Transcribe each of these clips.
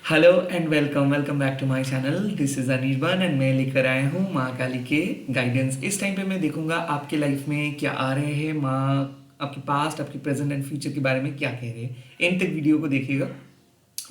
Hello and welcome back to my channel. This is Anirban and मैं लेकर आया हूँ माँ काली के गाइडेंस। इस टाइम पे मैं देखूंगा आपके लाइफ में क्या आ रहे हैं, माँ आपके पास्ट, आपके प्रेजेंट एंड फ्यूचर के बारे में क्या कह रहे हैं। एंड तक वीडियो को देखिएगा।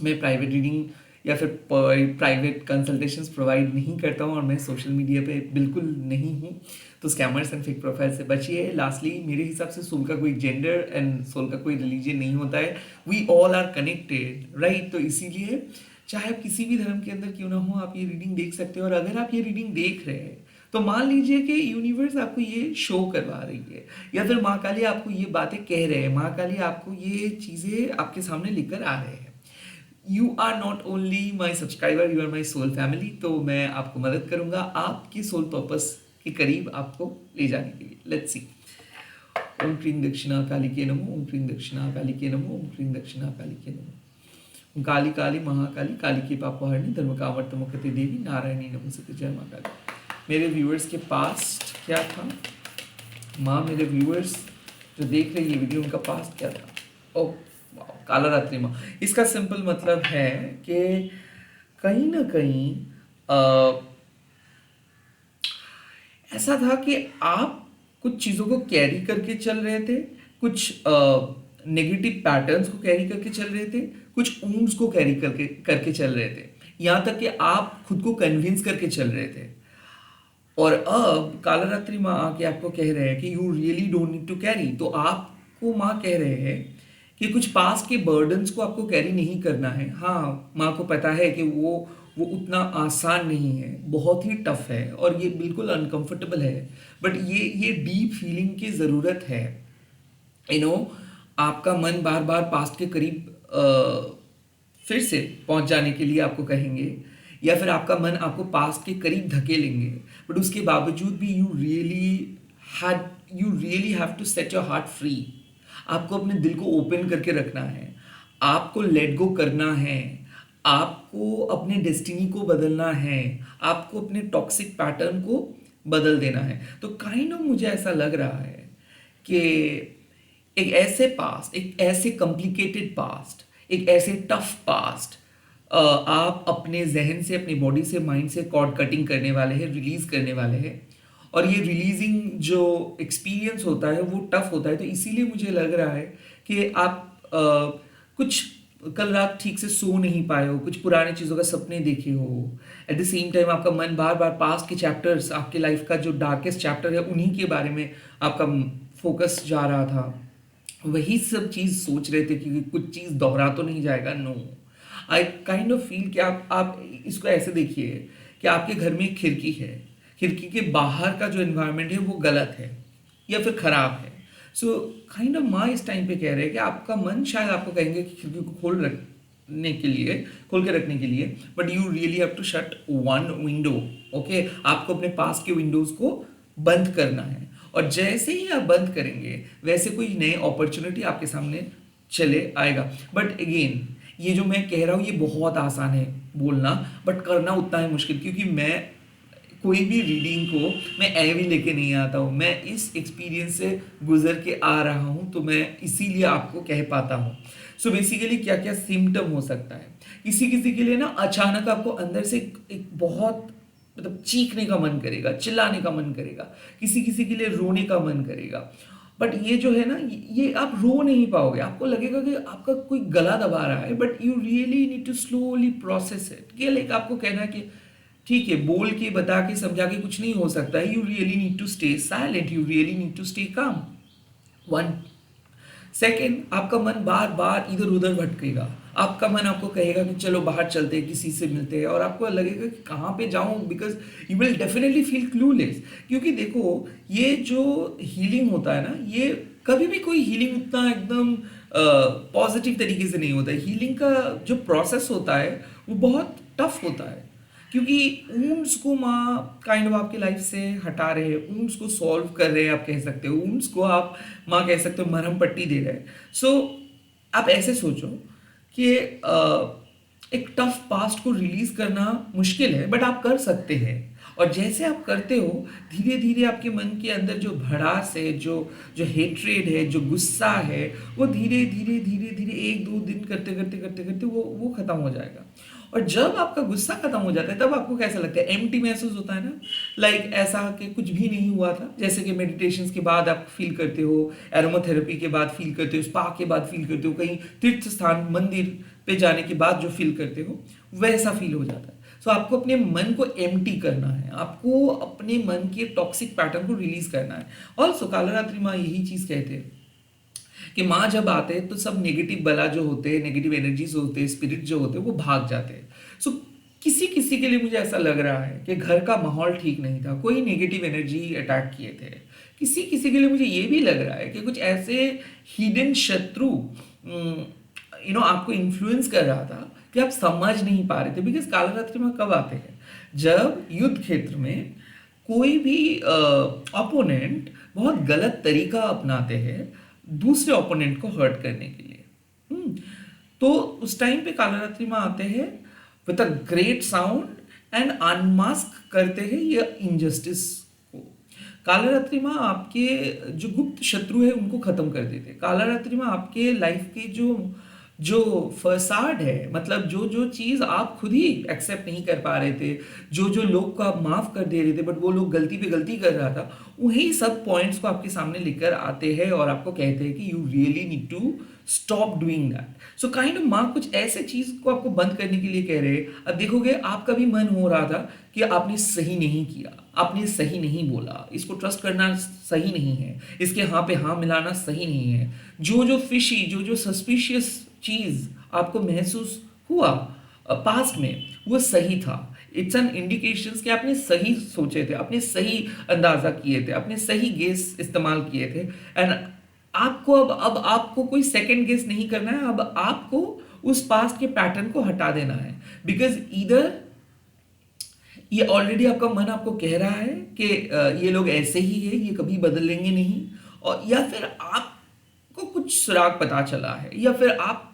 मैं प्राइवेट रीडिंग या फिर प्राइवेट कंसल्टेशंस प्रोवाइड नहीं करता हूँ और मैं सोशल मीडिया पे बिल्कुल नहीं हूँ। तो स्कैमर्स एंड फेक प्रोफाइल से बचिए। लास्टली, मेरे हिसाब से सोल का कोई जेंडर एंड सोल का कोई रिलीजन नहीं होता है। We all are connected, right? तो इसीलिए चाहे आप किसी भी धर्म के अंदर क्यों ना हो, आप ये रीडिंग देख सकते हो। और अगर आप ये रीडिंग देख रहे हैं तो मान लीजिए कि यूनिवर्स आपको ये शो करवा रही है, या फिर माँ काली आपको ये बातें कह रहे हैं, माँ काली आपको ये चीज़ें आपके सामने लेकर आ रहे हैं। You are not only my subscriber, you are my soul family. तो मैं आपको मदद करूंगा आपके सोल पर्पस के करीब आपको ले जाने के लिए। Let's see. ओम क्रीं दक्षिणा काली के नमो, ओम क्रीं दक्षिणा काली के नमो, ओम क्रीं दक्षिणा काली के नमो। काली काली महाकाली, काली के पापहरणी, धर्म कावर्त मुक्ति देवी, नारायणी नमस्ते, जय माँ काली। मेरे व्यूअर्स के पास्ट क्या था? माँ, मेरे व्यूअर्स जो देख रहे हैं ये वीडियो, उनका पास्ट क्या था? ओह वाह, काला रात्रि माँ। इसका सिंपल मतलब है कि कहीं ना कहीं ऐसा था कि आप कुछ चीज़ों को कैरी करके चल रहे थे, कुछ नेगेटिव पैटर्न्स को कैरी करके चल रहे थे, कुछ ऊंड्स को कैरी करके करके चल रहे थे, यहाँ तक कि आप खुद को कन्विंस करके चल रहे थे। और अब काला रात्रि माँ आके आपको कह रहे हैं कि you really don't need to carry. तो आपको माँ कह रहे हैं कि कुछ पास्ट के बर्डन्स को आपको कैरी नहीं करना है। हाँ, माँ को पता है कि वो उतना आसान नहीं है, बहुत ही टफ है और ये बिल्कुल अनकंफर्टेबल है। बट ये डीप फीलिंग की ज़रूरत है। यू नो, आपका मन बार बार पास्ट के करीब फिर से पहुंच जाने के लिए आपको कहेंगे, या फिर आपका मन आपको पास्ट के करीब धकेलेंगे। बट उसके बावजूद भी you really have to set your heart free. आपको अपने दिल को ओपन करके रखना है, आपको लेट गो करना है, आपको अपने डेस्टिनी को बदलना है, आपको अपने टॉक्सिक पैटर्न को बदल देना है। तो काइंड ऑफ मुझे ऐसा लग रहा है कि एक ऐसे पास्ट, एक ऐसे कॉम्प्लिकेटेड पास्ट, एक ऐसे टफ पास्ट आप अपने जहन से, अपनी बॉडी से, माइंड से कॉर्ड कटिंग करने वाले हैं, रिलीज करने वाले हैं। और ये रिलीजिंग जो एक्सपीरियंस होता है वो टफ होता है। तो इसीलिए मुझे लग रहा है कि आप कुछ कल रात ठीक से सो नहीं पाए हो, कुछ पुरानी चीज़ों का सपने देखे हो। एट द सेम टाइम आपका मन बार बार पास्ट के चैप्टर्स, आपके लाइफ का जो डार्केस्ट चैप्टर है उन्हीं के बारे में आपका फोकस जा रहा था। वही सब चीज़ सोच रहे थे कि कुछ चीज़ दोहरा तो नहीं जाएगा। No, I kind of feel कि आप इसको ऐसे देखिए कि आपके घर में एक खिड़की है, खिड़की के बाहर का जो एनवायरनमेंट है वो गलत है या फिर खराब है। सो काइंड ऑफ माँ इस टाइम पे कह रहे हैं कि आपका मन शायद आपको कहेंगे कि खिड़की को खोल के रखने के लिए, but you really have to shut one window. Okay, आपको अपने पास के विंडोज को बंद करना है। और जैसे ही आप बंद करेंगे वैसे कोई नए अपॉर्चुनिटी आपके सामने चले आएगा। बट अगेन, ये जो मैं कह रहा हूँ ये बहुत आसान है बोलना, बट करना उतना ही मुश्किल, क्योंकि मैं कोई भी रीडिंग को मैं ऐवी लेके नहीं आता हूँ। मैं इस एक्सपीरियंस से गुजर के आ रहा हूँ, तो मैं इसीलिए आपको कह पाता हूँ। सो बेसिकली क्या क्या सिम्टम हो सकता है, किसी किसी के लिए ना अचानक आपको अंदर से एक बहुत मतलब चीखने का मन करेगा, चिल्लाने का मन करेगा, किसी किसी के लिए रोने का मन करेगा। बट ये जो है ना, ये आप रो नहीं पाओगे, आपको लगेगा कि आपका कोई गला दबा रहा है। But you really need to slowly process it. ये लाइक आपको कहना है कि ठीक है, बोल के, बता के, समझा के कुछ नहीं हो सकता है। You really need to stay silent, you really need to stay calm. One second, आपका मन बार बार इधर उधर भटकेगा। आपका मन आपको कहेगा कि चलो बाहर चलते हैं, किसी से मिलते हैं, और आपको लगेगा कि कहाँ पे जाऊँ, because you will definitely feel clueless. क्योंकि देखो, ये जो हीलिंग होता है ना, ये कभी भी कोई हीलिंग उतना एकदम पॉजिटिव तरीके से नहीं होता है। हीलिंग का जो प्रोसेस होता है वो बहुत टफ होता है, क्योंकि ऊंड्स को माँ काइंड ऑफ आपकी लाइफ से हटा रहे हैं, ऊंड्स को सॉल्व कर रहे हैं, आप कह सकते हो ऊंड्स को आप माँ कह सकते हो मरहम पट्टी दे रहे हैं। सो आप ऐसे सोचो कि एक टफ पास्ट को रिलीज करना मुश्किल है, बट आप कर सकते हैं। और जैसे आप करते हो, धीरे धीरे आपके मन के अंदर जो भड़ास है, जो जो हेट्रेड है, जो गुस्सा है, वो धीरे धीरे धीरे धीरे एक दो दिन करते करते करते करते वो खत्म हो जाएगा। और जब आपका गुस्सा खत्म हो जाता है तब आपको कैसा लगता है, एम्प्टी महसूस होता है ना, लाइक ऐसा कि कुछ भी नहीं हुआ था, जैसे कि मेडिटेशंस के बाद आप फील करते हो, एरोमाथेरेपी के बाद फील करते हो, स्पा के बाद फील करते हो, कहीं तीर्थ स्थान मंदिर पे जाने के बाद जो फील करते हो वैसा फील हो जाता है। सो आपको अपने मन को एम्प्टी करना है, आपको अपने मन के टॉक्सिक पैटर्न को रिलीज करना है। ऑल्सो कालरात्रि माँ यही चीज कहते हैं कि माँ जब आते हैं तो सब नेगेटिव बला जो होते हैं, नेगेटिव एनर्जीज होते हैं, स्पिरिट जो होते हैं वो भाग जाते हैं। सो किसी किसी के लिए मुझे ऐसा लग रहा है कि घर का माहौल ठीक नहीं था, कोई नेगेटिव एनर्जी अटैक किए थे। किसी किसी के लिए मुझे ये भी लग रहा है कि कुछ ऐसे हिडन शत्रु आपको इन्फ्लुएंस कर रहा था कि आप समझ नहीं पा रहे थे। बिकॉज कालरात्रि में कब आते हैं, जब युद्ध क्षेत्र में कोई भी ओपोनेंट बहुत गलत तरीका अपनाते हैं दूसरे ओपोनेंट को हर्ट करने के लिए। तो उस टाइम पे कालरात्रि में आते हैं with a great sound and unmask करते हैं ये इनजस्टिस को। कालरात्रि में आपके जो गुप्त शत्रु है उनको खत्म कर देते हैं। कालरात्रि में आपके लाइफ के जो जो फसाड है, मतलब जो जो चीज़ आप खुद ही एक्सेप्ट नहीं कर पा रहे थे, जो जो लोग को आप माफ़ कर दे रहे थे बट वो लोग गलती पे गलती कर रहा था, वही सब पॉइंट्स को आपके सामने लेकर आते हैं और आपको कहते हैं कि you really need to stop doing that. So kind of माँ कुछ ऐसे चीज़ को आपको बंद करने के लिए कह रहे हैं। अब देखोगे आपका भी मन हो रहा था कि आपने सही नहीं किया, आपने सही नहीं बोला, इसको ट्रस्ट करना सही नहीं है, इसके हाँ पे हाँ मिलाना सही नहीं है, जो जो फिशी, जो जो सस्पिशियस चीज आपको महसूस हुआ पास्ट में वो सही था। इट्स एन इंडिकेशन कि आपने सही सोचे थे, आपने सही अंदाजा किए थे, आपने सही गेस इस्तेमाल किए थे। एंड आपको अब आपको कोई सेकंड गेस नहीं करना है, अब आपको उस पास्ट के पैटर्न को हटा देना है। बिकॉज इधर ये ऑलरेडी आपका मन आपको कह रहा है कि ये लोग ऐसे ही है, ये कभी बदलेंगे नहीं, और या फिर आपको कुछ सुराग पता चला है, या फिर आप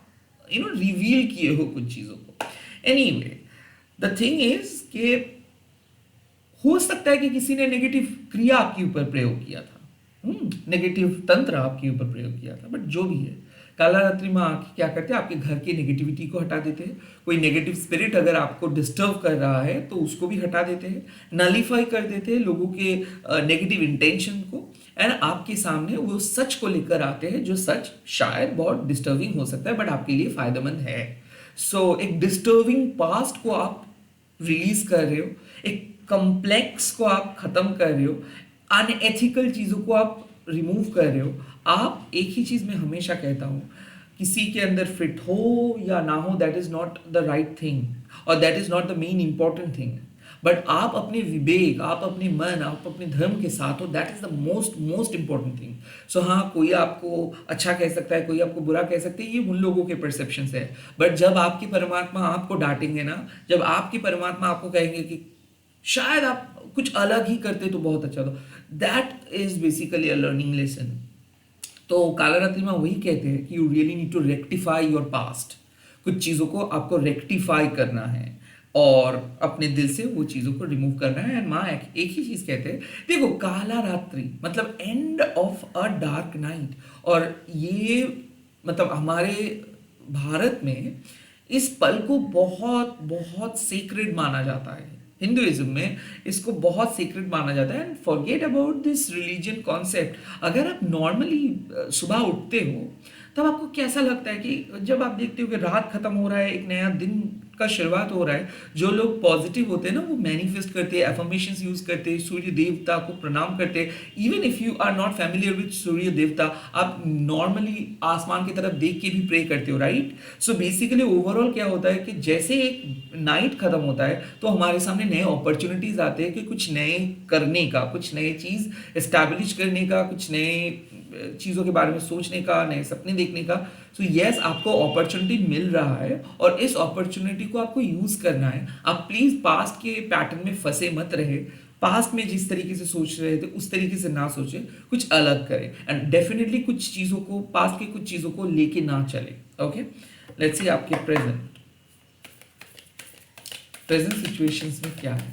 रिवील किए हो कुछ चीज़ों को। एनीवे द थिंग इज कि हो सकता है कि किसी ने नेगेटिव क्रिया आपके ऊपर प्रयोग किया था, नेगेटिव तंत्र आपके ऊपर प्रयोग किया था, बट जो भी है कालरात्रि में आके क्या करते हैं, आपके घर की नेगेटिविटी को हटा देते हैं। कोई नेगेटिव स्पिरिट अगर आपको डिस्टर्ब कर रहा है तो उसको भी हटा देते हैं, नलीफाई कर देते हैं लोगों के नेगेटिव इंटेंशन को, एंड आपके सामने वो सच को लेकर आते हैं, जो सच शायद बहुत डिस्टर्बिंग हो सकता है बट आपके लिए फायदेमंद है। सो एक डिस्टर्बिंग पास्ट को आप रिलीज कर रहे हो, एक कम्प्लेक्स को आप खत्म कर रहे हो, अनएथिकल चीज़ों को आप रिमूव कर रहे हो। आप एक ही चीज़ मैं हमेशा कहता हूँ, किसी के अंदर फिट हो या ना हो, that is not the right thing और that is not the main important thing. But आप अपने विवेक, आप अपने मन, आप अपने धर्म के साथ हो, that is the most most important thing. So हाँ, कोई आपको अच्छा कह सकता है, कोई आपको बुरा कह सकता है, ये उन लोगों के परसेप्शन है। बट जब आपकी परमात्मा आपको डांटेंगे ना, जब आपकी परमात्मा आपको कहेंगे कि शायद आप कुछ अलग ही करते तो बहुत अच्छा था, that is basically a learning lesson. तो कालरात्रि में वही कहते हैं कि you really need to rectify your past. कुछ चीज़ों को आपको रेक्टिफाई करना है और अपने दिल से वो चीज़ों को रिमूव करना है। एंड माँ एक ही चीज़ कहते हैं, देखो काला रात्रि मतलब end of a dark night, और ये मतलब हमारे भारत में इस पल को बहुत बहुत सीक्रेट माना जाता है। हिंदुइज्म में इसको बहुत सीक्रेट माना जाता है। And forget about this religion concept. अगर आप नॉर्मली सुबह उठते हो तब आपको कैसा लगता है कि जब आप देखते हो कि रात खत्म हो रहा है, एक नया दिन का शुरुआत हो रहा है, जो लोग पॉजिटिव होते हैं ना वो मैनिफेस्ट करते हैं, एफर्मेशंस यूज करते हैं, सूर्य देवता को प्रणाम करते हैं। Even if you are not familiar with Surya देवता, आप नॉर्मली आसमान की तरफ देख के भी प्रे करते हो, राइट। सो बेसिकली ओवरऑल क्या होता है कि जैसे एक नाइट खत्म होता है तो हमारे सामने नए अपॉर्चुनिटीज आते हैं कि कुछ नए करने का, कुछ नए चीज एस्टैब्लिश करने का, कुछ नए चीज़ों के बारे में सोचने का, नए सपने देखने का। सो यस, आपको अपॉर्चुनिटी मिल रहा है और इस अपॉर्चुनिटी को आपको यूज करना है। आप प्लीज पास्ट के पैटर्न में फंसे मत रहे, पास्ट में जिस तरीके से सोच रहे थे उस तरीके से ना सोचे, कुछ अलग करें। एंड डेफिनेटली कुछ चीज़ों को, पास्ट की कुछ चीज़ों को लेके ना चले। ओके, लेट्स सी आपके प्रेजेंट सिचुएशंस में क्या है।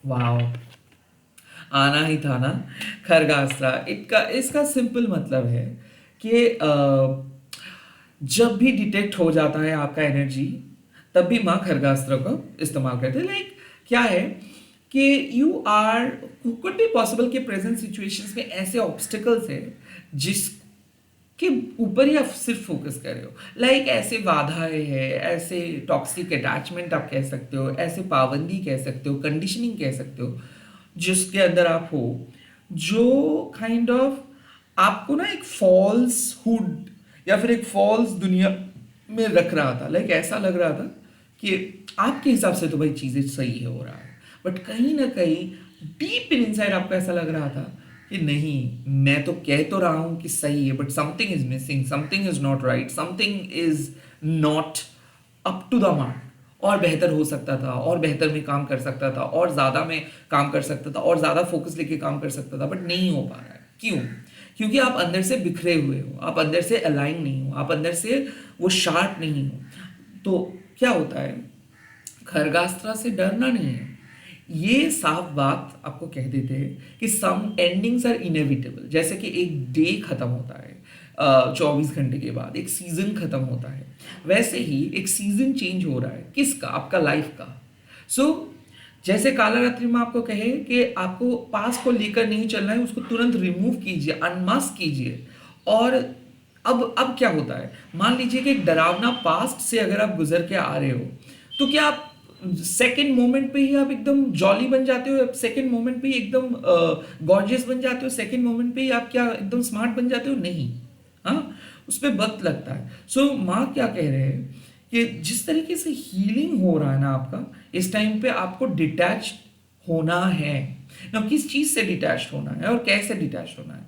वाओ, आना ही था ना खरगास्त्रा। इसका सिंपल मतलब है कि जब भी डिटेक्ट हो जाता है आपका एनर्जी, तब भी माँ खरगास्त्र का इस्तेमाल करते हैं। लाइक क्या है कि you are could be possible कि प्रेजेंट सिचुएशंस में ऐसे ऑब्स्टिकल्स है जिसके ऊपर ही आप सिर्फ फोकस कर रहे हो। लाइक ऐसे बाधाएं है, ऐसे टॉक्सिक अटैचमेंट आप कह सकते हो, ऐसे पाबंदी कह सकते हो, कंडीशनिंग कह सकते हो, जिसके अंदर आप हो, जो काइंड ऑफ आपको ना एक फॉल्स हुड या फिर एक फॉल्स दुनिया में रख रहा था। लाइक ऐसा लग रहा था कि आपके हिसाब से तो भाई चीज़ें सही है, हो रहा है, बट कहीं ना कहीं डीप इन इनसाइड आपको ऐसा लग रहा था कि नहीं, मैं तो कह तो रहा हूँ कि सही है, but something is missing, something is not right, something is not up to the mark. और बेहतर हो सकता था, और बेहतर में काम कर सकता था, और ज़्यादा में काम कर सकता था, और ज़्यादा फोकस लेके काम कर सकता था, बट नहीं हो पा रहा है। क्यों? क्योंकि आप अंदर से बिखरे हुए हो, आप अंदर से अलाइन नहीं हो, आप अंदर से वो शार्प नहीं हो। तो क्या होता है, खरगास्त्रा से डरना नहीं है, ये साफ बात आपको कह देते हैं कि सम एंडिंग्स आर इनएविटेबल। जैसे कि एक डे खत्म होता है 24 घंटे के बाद, एक सीजन खत्म होता है, वैसे ही एक सीजन चेंज हो रहा है। किसका? आपका लाइफ का। सो जैसे काला रात्रि में आपको कहे कि आपको पास को लेकर नहीं चलना है, उसको तुरंत रिमूव कीजिए, अनमास्क कीजिए। और अब क्या होता है, मान लीजिए कि एक डरावना पास्ट से अगर आप गुजर के आ रहे हो, तो क्या आप सेकेंड मोमेंट पे ही आप एकदम जॉली बन जाते हो, सेकेंड मोमेंट पे ही एकदम गॉर्जियस बन जाते हो, सेकेंड मोमेंट पे ही आप क्या एकदम स्मार्ट बन जाते हो? नहीं। हाँ, उस पर वक्त लगता है। सो माँ क्या कह रहे हैं कि जिस तरीके से हीलिंग हो रहा है ना आपका, इस टाइम पे आपको डिटैच होना है ना। किस चीज़ से डिटैच होना है और कैसे डिटैच होना है?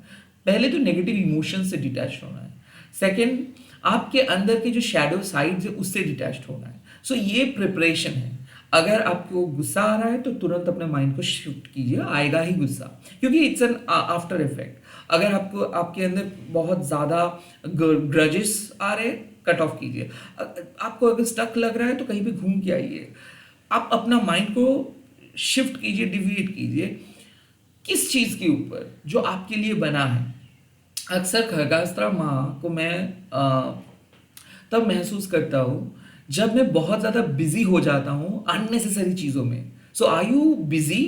पहले तो नेगेटिव इमोशन से डिटैच होना है। सेकंड, आपके अंदर के जो शैडो साइड्स है उससे डिटैच होना है। सो ये प्रिपरेशन है। अगर आपको गुस्सा आ रहा है तो तुरंत अपने माइंड को शिफ्ट कीजिए, आएगा ही गुस्सा, क्योंकि इट्स एन आफ्टर इफेक्ट। अगर आपको आपके अंदर बहुत ज़्यादा ग्रजेस आ रहे हैं, कट ऑफ कीजिए। आपको अगर स्टक लग रहा है तो कहीं पे घूम के आइए। आप अपना माइंड को शिफ्ट कीजिए, डिविएट कीजिए किस चीज़ के ऊपर जो आपके लिए बना है। अक्सर खरगास्त्रा माँ को मैं तब महसूस करता हूँ जब मैं बहुत ज़्यादा बिजी हो जाता हूँ अननेसेसरी चीज़ों में। सो आर यू बिजी?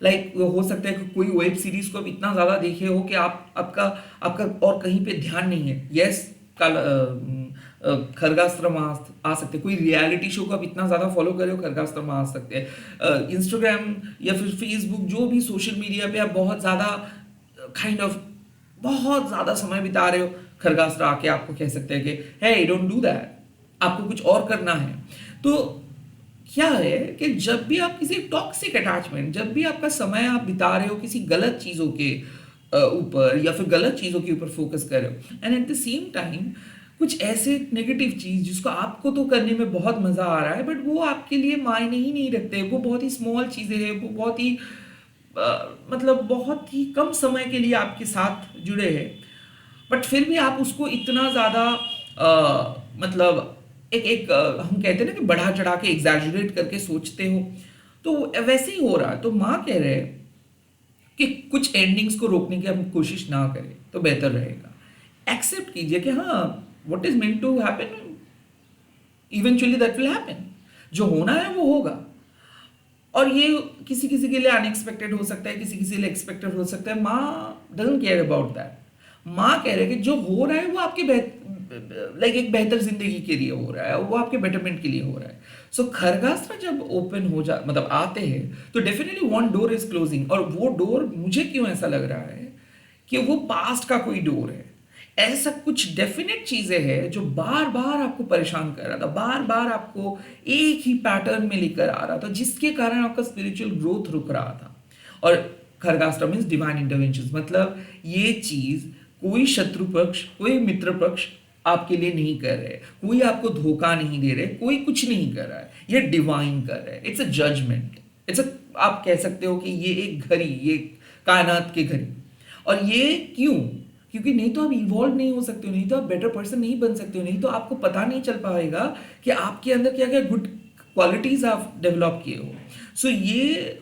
लाइक हो सकता है कि कोई वेब सीरीज को आप इतना ज़्यादा देखे हो कि आप आपका आपका और कहीं पे ध्यान नहीं है। यस, कल खरगास्त्र में आ सकते हैं। कोई रियलिटी शो को आप इतना ज़्यादा फॉलो कर रहे हो, खरगास्त्र में आ सकते हैं। इंस्टाग्राम या फिर फेसबुक, जो भी सोशल मीडिया पे आप बहुत ज़्यादा काइंड ऑफ बहुत ज़्यादा समय बिता रहे हो, खरगास्त्र आके आपको कह सकते हैं कि हे डोंट डू दैट, आपको कुछ और करना है। तो क्या है कि जब भी आप किसी टॉक्सिक अटैचमेंट, जब भी आपका समय आप बिता रहे हो किसी गलत चीज़ों के ऊपर या फिर गलत चीज़ों के ऊपर फोकस कर रहे हो, and at the same time कुछ ऐसे नेगेटिव चीज़ जिसको आपको तो करने में बहुत मज़ा आ रहा है, बट वो आपके लिए मायने ही नहीं रखते, वो बहुत ही स्मॉल चीज़ें हैं, वो बहुत ही मतलब बहुत ही कम समय के लिए आपके साथ जुड़े हैं, बट फिर भी आप उसको इतना ज़्यादा मतलब हम कहते हैं ना कि बढ़ा चढ़ा के एग्जैजरेट करके सोचते हो, तो वैसे ही हो रहा है। तो माँ कह रहे हैं कि कुछ एंडिंग्स को रोकने की हम कोशिश ना करें तो बेहतर रहेगा। एक्सेप्ट कीजिए कि हाँ, what is meant to happen eventually that will happen. जो होना है वो होगा, और ये किसी किसी के लिए अनएक्सपेक्टेड हो सकता है, किसी किसी के लिए एक्सपेक्टेड हो सकता है। माँ डजंट केयर अबाउट दैट। माँ कह रहे हैं कि जो हो रहा है वो आपके लाइक एक बेहतर जिंदगी के लिए हो रहा है, वो आपके बेटरमेंट के लिए हो रहा है। सो खरगास्त्र जब ओपन हो जा मतलब आते हैं तो definitely one door is closing, और वो डोर मुझे क्यों ऐसा लग रहा है कि वो पास्ट का कोई डोर है। ऐसा कुछ डेफिनेट चीजें हैं जो बार बार आपको परेशान कर रहा था, बार बार आपको एक ही पैटर्न में लेकर आ रहा था, जिसके कारण आपका स्पिरिचुअल ग्रोथ रुक रहा था। और खरगास्त्र मीन्स डिवाइन इंटरवेंशन, मतलब ये चीज कोई शत्रु पक्ष, कोई मित्र पक्ष आपके लिए नहीं कर रहे, कोई आपको धोखा नहीं दे रहे, कोई कुछ नहीं कर रहा है, ये डिवाइन कर रहा है। It's a judgment, it's a, आप कह सकते हो कि ये एक घड़ी, ये कायनात की घड़ी। और ये क्यों? क्योंकि नहीं तो आप इवॉल्व नहीं हो सकते हो, नहीं तो आप बेटर पर्सन नहीं बन सकते हो, नहीं तो आपको पता नहीं चल पाएगा कि आपके अंदर क्या क्या गुड क्वालिटीज आप डेवलप किए हो। सो ये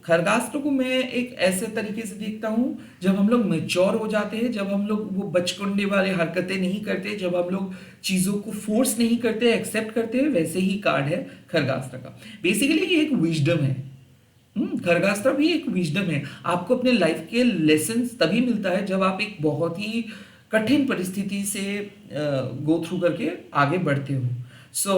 खरगास्त्रों को मैं एक ऐसे तरीके से देखता हूँ, जब हम लोग मैच्योर हो जाते हैं, जब हम लोग वो बचकाने वाले हरकतें नहीं करते, जब हम लोग चीज़ों को फोर्स नहीं करते, एक्सेप्ट करते हैं, वैसे ही कार्ड है खरगास्त्र का। बेसिकली ये एक विजडम है। खरगास्त्र भी एक विजडम है। आपको अपने लाइफ के लेसन्स तभी मिलता है जब आप एक बहुत ही कठिन परिस्थिति से गो थ्रू करके आगे बढ़ते हो। सो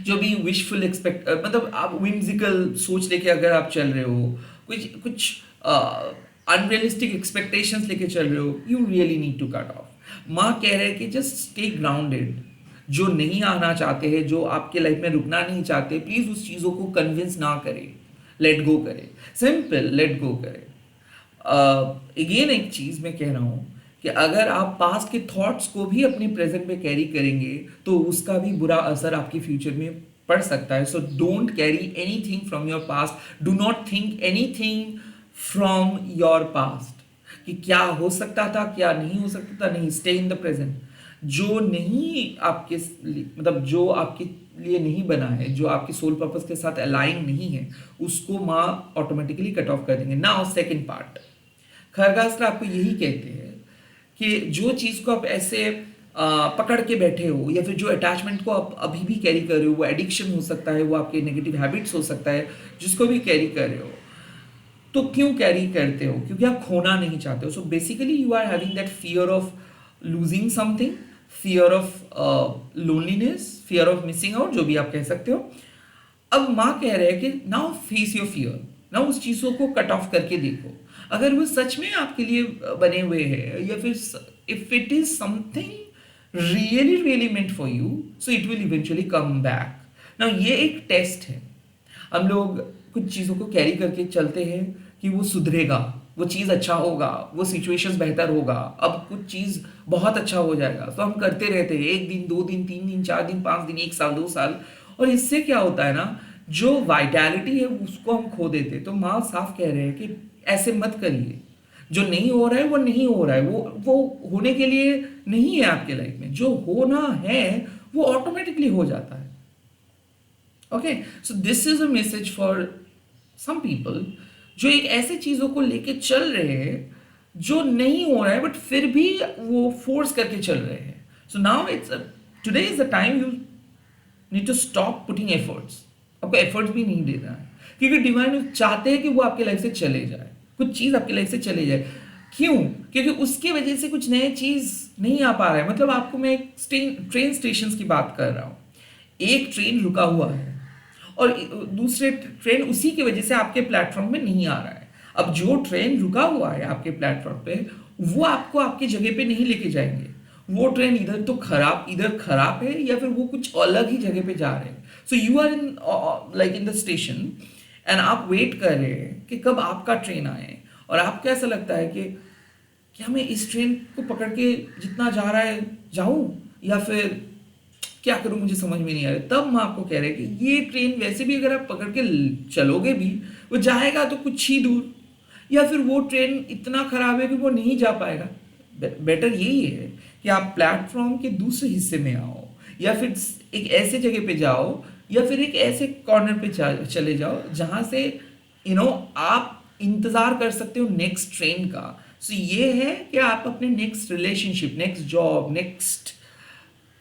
जो भी विशफुल एक्सपेक्ट मतलब आप विम्सिकल सोच लेके अगर आप चल रहे हो, कुछ कुछ अनरियलिस्टिक एक्सपेक्टेशंस लेके चल रहे हो, you really need to cut off. माँ कह रहे हैं कि जस्ट स्टे ग्राउंडेड। जो नहीं आना चाहते हैं, जो आपके लाइफ में रुकना नहीं चाहते, प्लीज उस चीज़ों को कन्विंस ना करें, लेट गो करें, सिंपल लेट गो करें। अगेन एक चीज़ मैं कह रहा हूँ कि अगर आप पास्ट के थॉट्स को भी अपने प्रेजेंट में कैरी करेंगे तो उसका भी बुरा असर आपके फ्यूचर में पड़ सकता है। So don't carry anything from your past, do not think anything from your past कि क्या हो सकता था, क्या नहीं हो सकता था। नहीं, स्टे इन द प्रेजेंट। जो नहीं आपके मतलब जो आपके लिए नहीं बना है, जो आपके सोल पर्पस के साथ अलाइन नहीं है, उसको माँ ऑटोमेटिकली कट ऑफ कर देंगे। नाउ सेकंड पार्ट, खरगास्त्र आपको यही कहते हैं कि जो चीज़ को आप ऐसे पकड़ के बैठे हो, या फिर जो अटैचमेंट को आप अभी भी कैरी कर रहे हो, वो एडिक्शन हो सकता है, वो आपके नेगेटिव हैबिट्स हो सकता है, जिसको भी कैरी कर रहे हो, तो क्यों कैरी करते हो? क्योंकि आप खोना नहीं चाहते हो। So basically you are having that fear of losing something, fear of loneliness, fear of missing out, जो भी आप कह सकते हो। अब माँ कह रहे हैं कि now face your fear, now उस चीज़ों को कट ऑफ करके देखो। अगर वो सच में आपके लिए बने हुए हैं, या फिर if it is something really really meant for you, so it will eventually come back. Now ये एक टेस्ट है। हम लोग कुछ चीज़ों को कैरी करके चलते हैं कि वो सुधरेगा, वो चीज़ अच्छा होगा, वो सिचुएशंस बेहतर होगा, अब कुछ चीज़ बहुत अच्छा हो जाएगा, तो हम करते रहते हैं 1 दिन 2 दिन 3 दिन 4 दिन 5 दिन 1 साल 2 साल, और इससे क्या होता है ना, जो वाइटैलिटी है उसको हम खो देते। तो माँ साफ कह रहे हैं कि ऐसे मत करिए। जो नहीं हो रहा है वो नहीं हो रहा है, वो होने के लिए नहीं है आपके लाइफ में। जो होना है वो ऑटोमेटिकली हो जाता है। Okay, so this is a message for some people जो एक ऐसे चीज़ों को लेके चल रहे हैं जो नहीं हो रहा है, बट फिर भी वो फोर्स करके चल रहे हैं। So now it's today is the time you need to stop putting efforts. आपको एफर्ट्स भी नहीं देना है, क्योंकि डिवाइन चाहते हैं कि वो आपके लाइफ से चले जाए, कुछ चीज़ आपके लाइफ से चले जाए। क्यों? क्योंकि उसकी वजह से कुछ नए चीज़ नहीं आ पा रहा है। मतलब आपको मैं एक ट्रेन स्टेशन की बात कर रहा हूँ। एक ट्रेन रुका हुआ है और दूसरे ट्रेन उसी की वजह से आपके प्लेटफॉर्म में नहीं आ रहा है। अब जो ट्रेन रुका हुआ है आपके प्लेटफॉर्म पे, वो आपको आपकी जगह पे नहीं लेके जाएंगे। वो ट्रेन इधर खराब है, या फिर वो कुछ अलग ही जगह पे जा रहे हैं। So you are in like in the station, and आप वेट कर रहे हैं कि कब आपका ट्रेन आए। और आपको ऐसा लगता है कि क्या मैं इस ट्रेन को पकड़ के जितना जा रहा है जाऊं, या फिर क्या करूं, मुझे समझ में नहीं आ रहा। तब मैं आपको कह रहा है कि ये ट्रेन वैसे भी अगर आप पकड़ के चलोगे भी, वो जाएगा तो कुछ ही दूर, या फिर वो ट्रेन इतना खराब है कि वो नहीं जा पाएगा। बेटर यही है कि आप प्लेटफॉर्म के दूसरे हिस्से में आओ, या फिर एक ऐसे जगह पे जाओ, या फिर एक ऐसे कॉर्नर पे चले जाओ जहां से आप इंतजार कर सकते हो नेक्स्ट ट्रेन का। सो ये है कि आप अपने next relationship, next job, next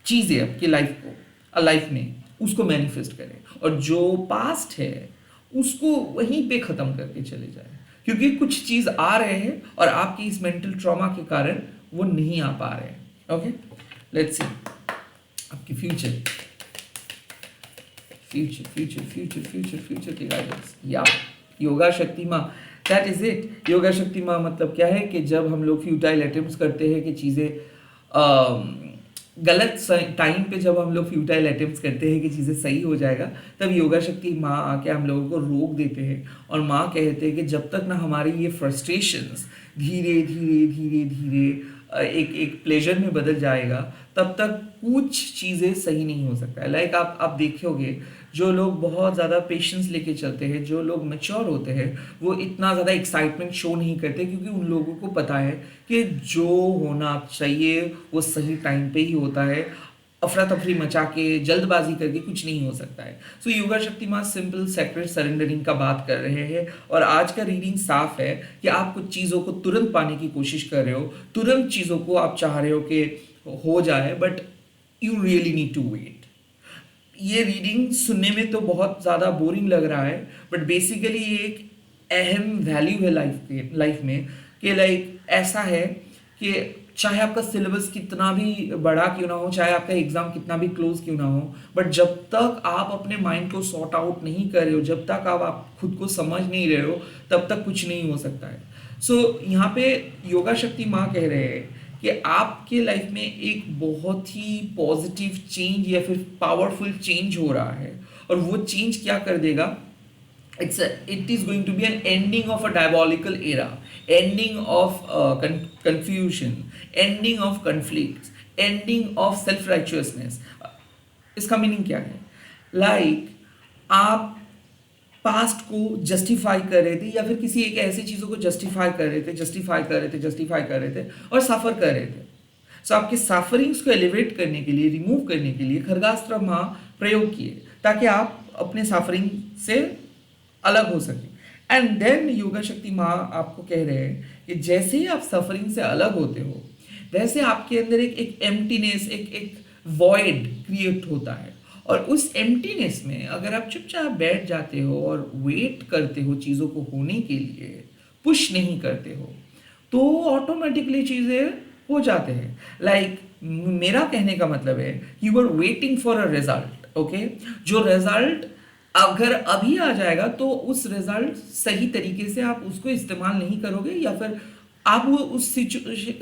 चीज़ें आपकी लाइफ में उसको मैनिफेस्ट करें, और जो पास्ट है उसको वहीं पे ख़त्म करके चले जाए। क्योंकि कुछ चीज़ आ रहे हैं और आपकी इस मेंटल ट्रॉमा के कारण वो नहीं आ पा रहे हैं। ओके, लेट्स सी आपकी फ्यूचर की गाइडेंस। या योगा शक्ति माँ, दैट इज इट। योगा शक्ति माँ मतलब क्या है कि जब हम लोग फ्यूटाइल अटेम्प्ट्स करते हैं कि चीज़ें गलत टाइम पे, जब हम लोग फ्यूटाइल अटेम्प्ट्स करते हैं कि चीज़ें सही हो जाएगा, तब योगा शक्ति माँ आके हम लोगों को रोक देते हैं। और माँ कहते हैं कि जब तक ना हमारी ये फ्रस्ट्रेशंस धीरे धीरे धीरे धीरे एक प्लेजर में बदल जाएगा, तब तक कुछ चीज़ें सही नहीं हो सकता है। लाइक आप देखोगे, जो लोग बहुत ज़्यादा पेशेंस लेके चलते हैं, जो लोग मैच्योर होते हैं, वो इतना ज़्यादा एक्साइटमेंट शो नहीं करते, क्योंकि उन लोगों को पता है कि जो होना चाहिए वो सही टाइम पे ही होता है। अफरा तफरी मचा के जल्दबाजी करके कुछ नहीं हो सकता है। सो योगा शक्ति माँ सिंपल सेक्रेट सरेंडरिंग का बात कर रहे हैं, और आज का रीडिंग साफ है कि आप कुछ चीज़ों को तुरंत पाने की कोशिश कर रहे हो, तुरंत चीज़ों को आप चाह रहे हो कि हो जाए, but you really need to wait. ये रीडिंग सुनने में तो बहुत ज़्यादा बोरिंग लग रहा है, बट बेसिकली ये एक अहम वैल्यू है लाइफ में, कि लाइक ऐसा है कि चाहे आपका सिलेबस कितना भी बड़ा क्यों ना हो, चाहे आपका एग्ज़ाम कितना भी क्लोज क्यों ना हो, बट जब तक आप अपने माइंड को सॉर्ट आउट नहीं कर रहे हो, जब तक आप खुद को समझ नहीं रहे हो, तब तक कुछ नहीं हो सकता है। सो यहाँ पे योगा शक्ति माँ कह रहे हैं कि आपके लाइफ में एक बहुत ही पॉजिटिव चेंज या फिर पावरफुल चेंज हो रहा है, और वो चेंज क्या कर देगा, it is going to be an ending of a diabolical era, ending of confusion, ending of conflicts, ending of self righteousness. इसका मीनिंग क्या है? लाइक आप पास्ट को जस्टिफाई कर रहे थे, या फिर किसी एक ऐसी चीज़ों को जस्टिफाई कर रहे थे और सफ़र कर रहे थे। सो आपके सफरिंग्स को एलिवेट करने के लिए, रिमूव करने के लिए खरगास्त्र माँ प्रयोग किए, ताकि आप अपने सफरिंग से अलग हो सके। एंड देन योगा शक्ति माँ आपको कह रहे हैं कि जैसे ही आप सफरिंग से अलग होते हो, वैसे आपके अंदर एक एम्प्टीनेस, एक वॉइड क्रिएट होता है, और उस एम्प्टीनेस में अगर आप चुपचाप बैठ जाते हो और वेट करते हो चीज़ों को होने के लिए, पुश नहीं करते हो, तो ऑटोमेटिकली चीज़ें हो जाते हैं। लाइक मेरा कहने का मतलब है, you are waiting for a result, okay, जो रिजल्ट अगर अभी आ जाएगा तो उस रिजल्ट सही तरीके से आप उसको इस्तेमाल नहीं करोगे, या फिर आप वो उस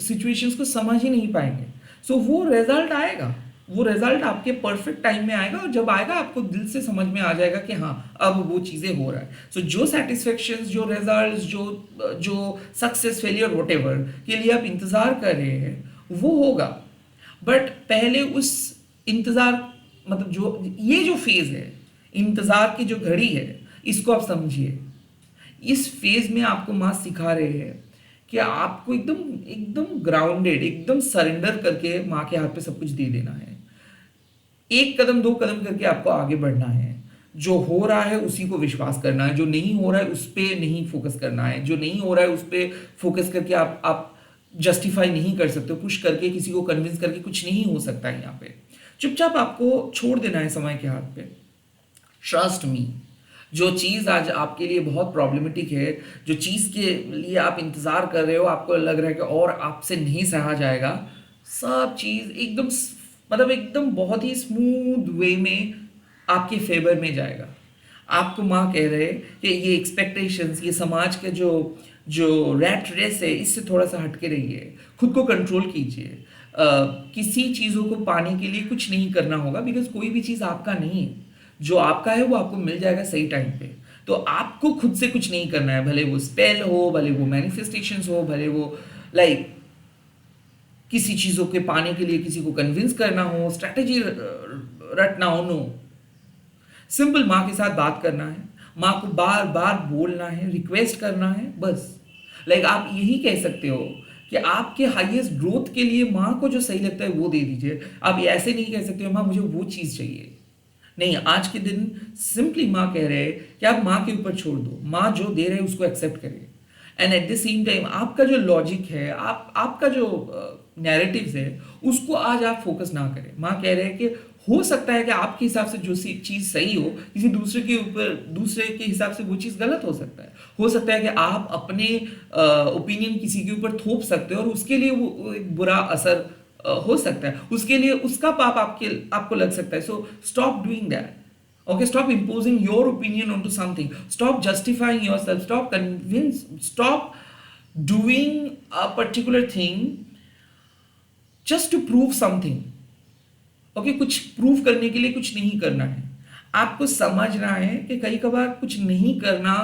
सिचुएशंस को समझ ही नहीं पाएंगे। सो वो रिजल्ट आएगा, वो रिजल्ट आपके परफेक्ट टाइम में आएगा, और जब आएगा आपको दिल से समझ में आ जाएगा कि हाँ अब वो चीज़ें हो रहा है। सो जो सेटिस्फेक्शन, जो रिजल्ट, जो सक्सेस, फेलियर, व्हाटएवर के लिए आप इंतज़ार कर रहे हैं वो होगा, बट पहले उस इंतज़ार, मतलब जो ये जो फेज़ है, इंतज़ार की जो घड़ी है, इसको आप समझिए। इस फेज़ में आपको माँ सिखा रहे हैं कि आपको एकदम एकदम ग्राउंडेड, एकदम सरेंडर करके माँ के हाथ पे सब कुछ दे देना है। एक कदम दो कदम करके आपको आगे बढ़ना है। जो हो रहा है उसी को विश्वास करना है, जो नहीं हो रहा है उस पर नहीं फोकस करना है, जो नहीं हो रहा है उस पर फोकस करके आप जस्टिफाई नहीं कर सकते, पुश करके किसी को कन्विंस करके कुछ नहीं हो सकता है। यहाँ पे चुपचाप आपको छोड़ देना है समय के हाथ पे। ट्रस्ट मी, जो चीज़ आज आपके लिए बहुत प्रॉब्लमेटिक है, जो चीज़ के लिए आप इंतज़ार कर रहे हो, आपको लग रहा है कि और आपसे नहीं सहा जाएगा, सब चीज़ एकदम मतलब एकदम बहुत ही स्मूथ वे में आपके फेवर में जाएगा। आपको माँ कह रहे हैं कि ये एक्सपेक्टेशंस, ये समाज के जो जो रैट रेस है, इससे थोड़ा सा हट के रहिए, खुद को कंट्रोल कीजिए। किसी चीज़ों को पाने के लिए कुछ नहीं करना होगा, बिकॉज कोई भी चीज़ आपका नहीं है। जो आपका है वो आपको मिल जाएगा सही टाइम पे। तो आपको खुद से कुछ नहीं करना है, भले वो स्पेल हो, भले वो मैनिफेस्टेशंस हो, भले वो लाइक किसी चीज़ों के पाने के लिए किसी को कन्विंस करना हो, स्ट्रैटेजी रटना हो। नो, सिंपल माँ के साथ बात करना है, माँ को बार बार बोलना है, रिक्वेस्ट करना है, बस। लाइक आप यही कह सकते हो कि आपके हाईएस्ट ग्रोथ के लिए माँ को जो सही लगता है वो दे दीजिए। आप ऐसे नहीं कह सकते हो माँ मुझे वो चीज़ चाहिए। नहीं, आज के दिन सिंपली माँ कह रहे हैं कि आप माँ के ऊपर छोड़ दो, माँ जो दे रहे हैं उसको एक्सेप्ट करिए। And at the same time आपका जो लॉजिक है, आपका जो नैरेटिव्स है, उसको आज आप फोकस ना करें। माँ कह रहे हैं कि हो सकता है कि आपके हिसाब से जो चीज़ सही हो, किसी दूसरे के हिसाब से वो चीज़ गलत हो सकता है। हो सकता है कि आप अपने ओपिनियन किसी के ऊपर थोप सकते हो और उसके लिए वो एक बुरा असर हो सकता है, उसके लिए उसका पाप आपको लग सकता है। So stop doing that, okay? Stop imposing your opinion onto something, stop justifying yourself, stop doing a particular thing just to prove something, okay? कुछ प्रूव करने के लिए कुछ नहीं करना है। आपको समझना है कि कई कबार कुछ नहीं करना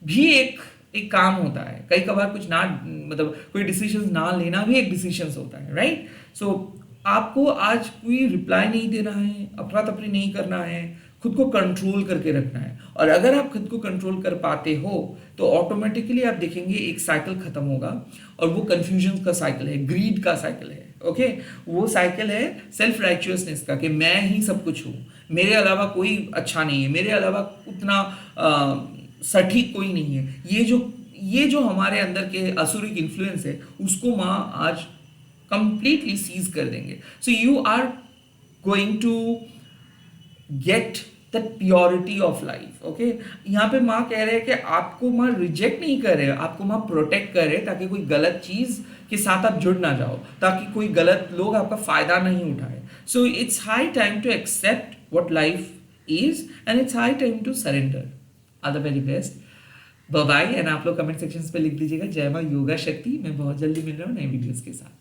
भी एक काम होता है। कई कबार कुछ ना, मतलब कोई डिसीजन ना लेना भी एक डिसीजन होता है, राइट? सो आपको आज कोई रिप्लाई नहीं देना है, अफरा तफरी नहीं करना है, खुद को कंट्रोल करके रखना है। और अगर आप खुद को कंट्रोल कर पाते हो तो ऑटोमेटिकली आप देखेंगे एक साइकिल खत्म होगा, और वो कंफ्यूजन का साइकिल है, ग्रीड का साइकिल है, ओके, वो साइकिल है सेल्फ राइचुअसनेस का, कि मैं ही सब कुछ हूँ, मेरे अलावा कोई अच्छा नहीं है, मेरे अलावा उतना सटीक कोई नहीं है। ये जो हमारे अंदर के असुरिक इन्फ्लुएंस है, उसको माँ आज कंप्लीटली सीज कर देंगे। So you are going to get that purity of life. Okay, यहाँ पे माँ कह रहे हैं कि आपको माँ रिजेक्ट नहीं कर रहे, आपको माँ प्रोटेक्ट कर रहे हैं, ताकि कोई गलत चीज के साथ आप जुड़ ना जाओ, ताकि कोई गलत लोग आपका फायदा नहीं उठाए। So it's high time to accept what life is, and it's high time to surrender. All the very best. Bye bye. And आप लोग कमेंट सेक्शन पे लिख दीजिएगा जय माँ योगा शक्ति। मैं बहुत जल्दी मिल रहा हूँ नए वीडियोस के साथ।